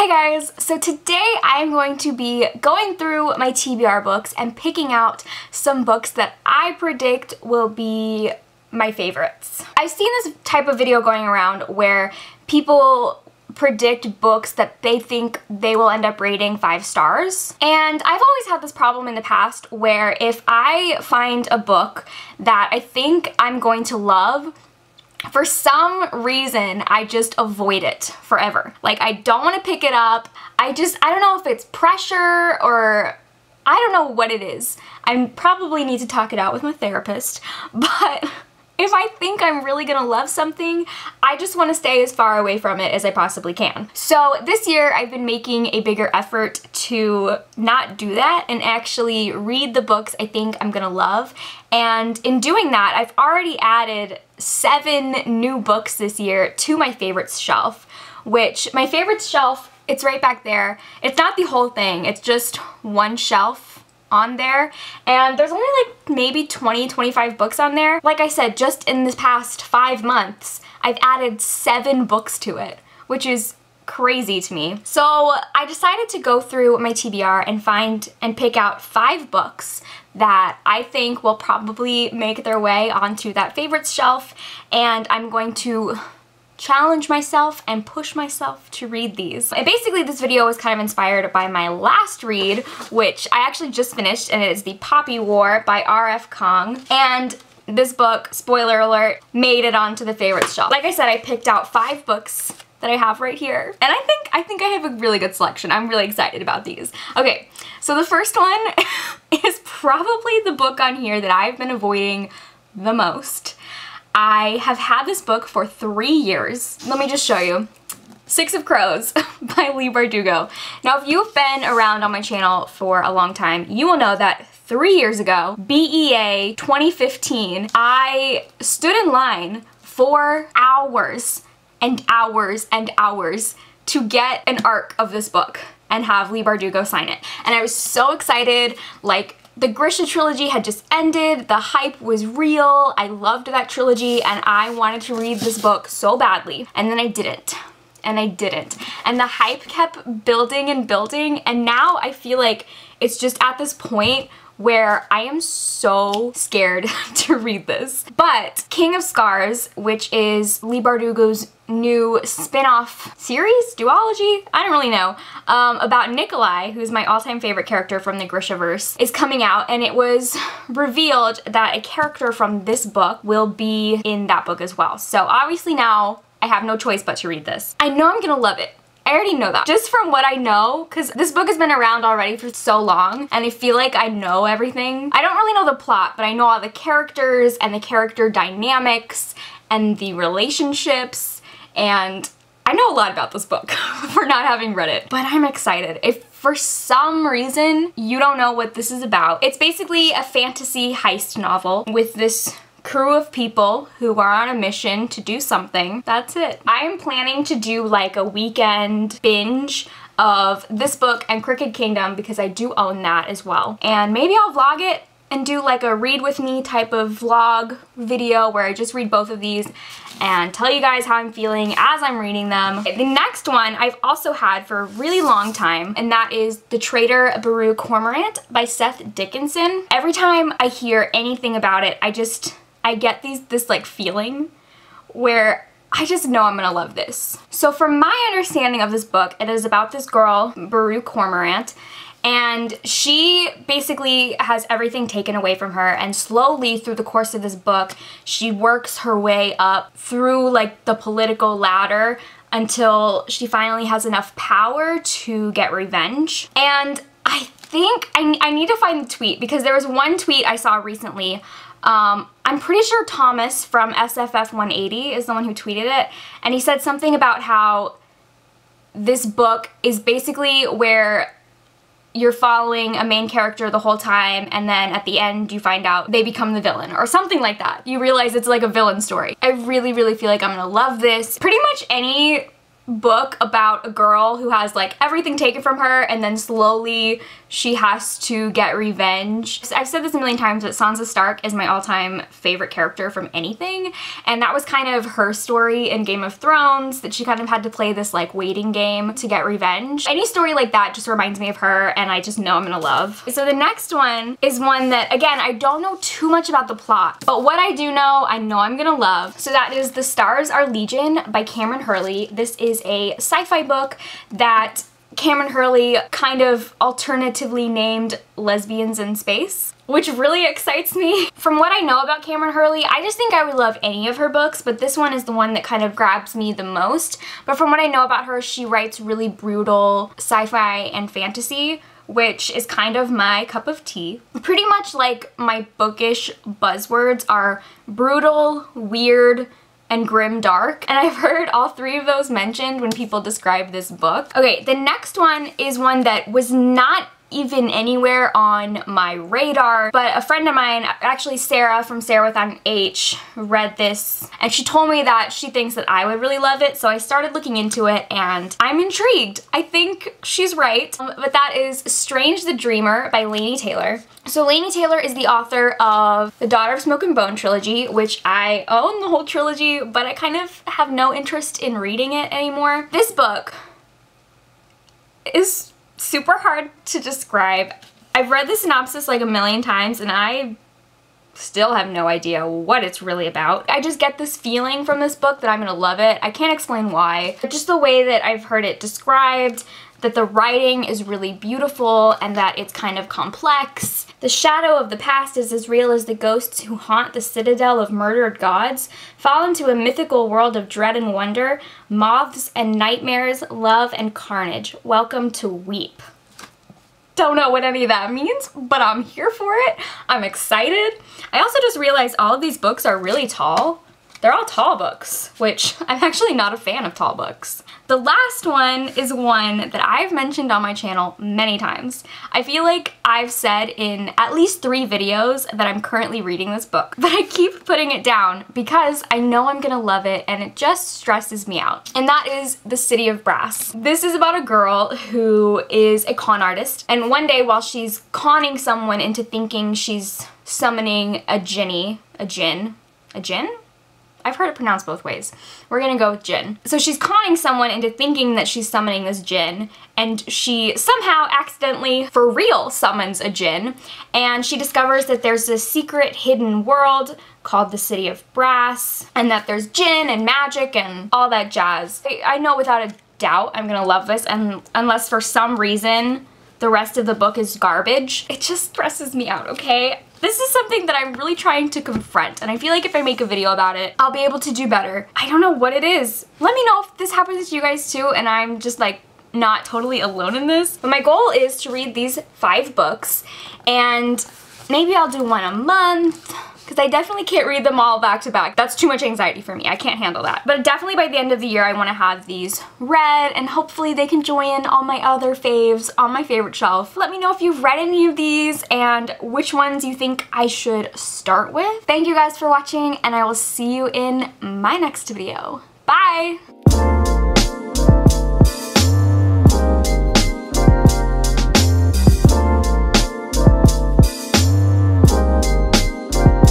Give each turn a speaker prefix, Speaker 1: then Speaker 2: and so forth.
Speaker 1: Hey guys, so today I'm going to be going through my TBR books and picking out some books that I predict will be my favorites. I've seen this type of video going around where people predict books that they think they will end up rating 5 stars. And I've always had this problem in the past where if I find a book that I think I'm going to love, for some reason, I just avoid it forever. Like, I don't want to pick it up. I don't know if it's pressure or I don't know what it is. I probably need to talk it out with my therapist, but if I think I'm really gonna love something, I just want to stay as far away from it as I possibly can. So this year I've been making a bigger effort to not do that and actually read the books I think I'm gonna love. And in doing that, I've already added 7 new books this year to my favorites shelf, which my favorites shelf, it's right back there. It's not the whole thing, it's just one shelf on there, and there's only like maybe 20-25 books on there. Like I said, just in this past 5 months, I've added 7 books to it, which is crazy to me. So I decided to go through my TBR and find and pick out 5 books that I think will probably make their way onto that favorites shelf, and I'm going to challenge myself and push myself to read these. And basically this video was kind of inspired by my last read, which I actually just finished, and it is The Poppy War by R.F. Kuang. And this book, spoiler alert, made it onto the favorites shelf. Like I said, I picked out 5 books that I have right here. And I think I have a really good selection. I'm really excited about these. Okay, so the first one is probably the book on here that I've been avoiding the most. I have had this book for 3 years. Let me just show you. Six of Crows by Leigh Bardugo. Now, if you've been around on my channel for a long time, you will know that 3 years ago, BEA 2015, I stood in line for hours and hours and hours to get an ARC of this book and have Leigh Bardugo sign it. And I was so excited, like, the Grisha trilogy had just ended, the hype was real, I loved that trilogy, and I wanted to read this book so badly. And then I didn't. And I didn't. And the hype kept building and building, and now I feel like it's just at this point where I am so scared to read this. But King of Scars, which is Leigh Bardugo's new spin-off series, duology, I don't really know, about Nikolai, who's my all-time favorite character from the Grishaverse, is coming out, and it was revealed that a character from this book will be in that book as well. So obviously now I have no choice but to read this. I know I'm gonna love it. I already know that. Just from what I know, because this book has been around already for so long, and I feel like I know everything. I don't really know the plot, but I know all the characters and the character dynamics and the relationships, and I know a lot about this book for not having read it. But I'm excited. If for some reason you don't know what this is about, it's basically a fantasy heist novel with this crew of people who are on a mission to do something. That's it. I am planning to do like a weekend binge of this book and Crooked Kingdom because I do own that as well. And maybe I'll vlog it and do like a read with me type of vlog video where I just read both of these and tell you guys how I'm feeling as I'm reading them. The next one I've also had for a really long time, and that is The Traitor Beru Cormorant by Seth Dickinson. Every time I hear anything about it, I get this like feeling where I just know I'm gonna love this. So from my understanding of this book, it is about this girl, Beru Cormorant, and she basically has everything taken away from her, and slowly through the course of this book, she works her way up through like the political ladder until she finally has enough power to get revenge. And I think I need to find the tweet, because there was one tweet I saw recently. I'm pretty sure Thomas from SFF180 is the one who tweeted it, and he said something about how this book is basically where you're following a main character the whole time, and then at the end you find out they become the villain, or something like that. You realize it's like a villain story. I really, really feel like I'm gonna love this. Pretty much any book about a girl who has like everything taken from her and then slowly she has to get revenge. I've said this a million times, but Sansa Stark is my all-time favorite character from anything, and that was kind of her story in Game of Thrones, that she kind of had to play this like waiting game to get revenge. Any story like that just reminds me of her, and I just know I'm gonna love. So the next one is one that, again, I don't know too much about the plot, but what I do know, I know I'm gonna love. So that is The Stars Are Legion by Kameron Hurley. This is a sci-fi book that Kameron Hurley kind of alternatively named Lesbians in Space, which really excites me. From what I know about Kameron Hurley, I just think I would love any of her books, but this one is the one that kind of grabs me the most. But from what I know about her, she writes really brutal sci-fi and fantasy, which is kind of my cup of tea. Pretty much like my bookish buzzwords are brutal, weird, and grim dark, and I've heard all three of those mentioned when people describe this book. Okay, the next one is one that was not even anywhere on my radar, but a friend of mine, actually Sarah from Sarah Without an H, read this and she told me that she thinks that I would really love it, so I started looking into it and I'm intrigued. I think she's right, but that is Strange the Dreamer by Laini Taylor. So Laini Taylor is the author of the Daughter of Smoke and Bone trilogy, which I own the whole trilogy, but I kind of have no interest in reading it anymore. This book is super hard to describe. I've read the synopsis like a million times and I still have no idea what it's really about. I just get this feeling from this book that I'm gonna love it. I can't explain why. Just the way that I've heard it described, that the writing is really beautiful and that it's kind of complex. The shadow of the past is as real as the ghosts who haunt the citadel of murdered gods. Fall into a mythical world of dread and wonder, moths and nightmares, love and carnage. Welcome to Weep. Don't know what any of that means, but I'm here for it. I'm excited. I also just realized all of these books are really tall. They're all tall books, which I'm actually not a fan of tall books. The last one is one that I've mentioned on my channel many times. I feel like I've said in at least 3 videos that I'm currently reading this book, but I keep putting it down because I know I'm gonna love it and it just stresses me out. And that is The City of Brass. This is about a girl who is a con artist, and one day while she's conning someone into thinking she's summoning a djinn? I've heard it pronounced both ways. We're gonna go with djinn. So she's conning someone into thinking that she's summoning this djinn, and she somehow accidentally, for real, summons a djinn, and she discovers that there's this secret hidden world called the City of Brass, and that there's djinn and magic and all that jazz. I know without a doubt I'm gonna love this, and unless for some reason the rest of the book is garbage, it just stresses me out, okay? This is something that I'm really trying to confront, and I feel like if I make a video about it, I'll be able to do better. I don't know what it is. Let me know if this happens to you guys too, and I'm just like not totally alone in this. But my goal is to read these 5 books, and maybe I'll do one a month, because I definitely can't read them all back to back. That's too much anxiety for me. I can't handle that. But definitely by the end of the year, I want to have these read, and hopefully they can join all my other faves on my favorite shelf. Let me know if you've read any of these and which ones you think I should start with. Thank you guys for watching, and I will see you in my next video. Bye!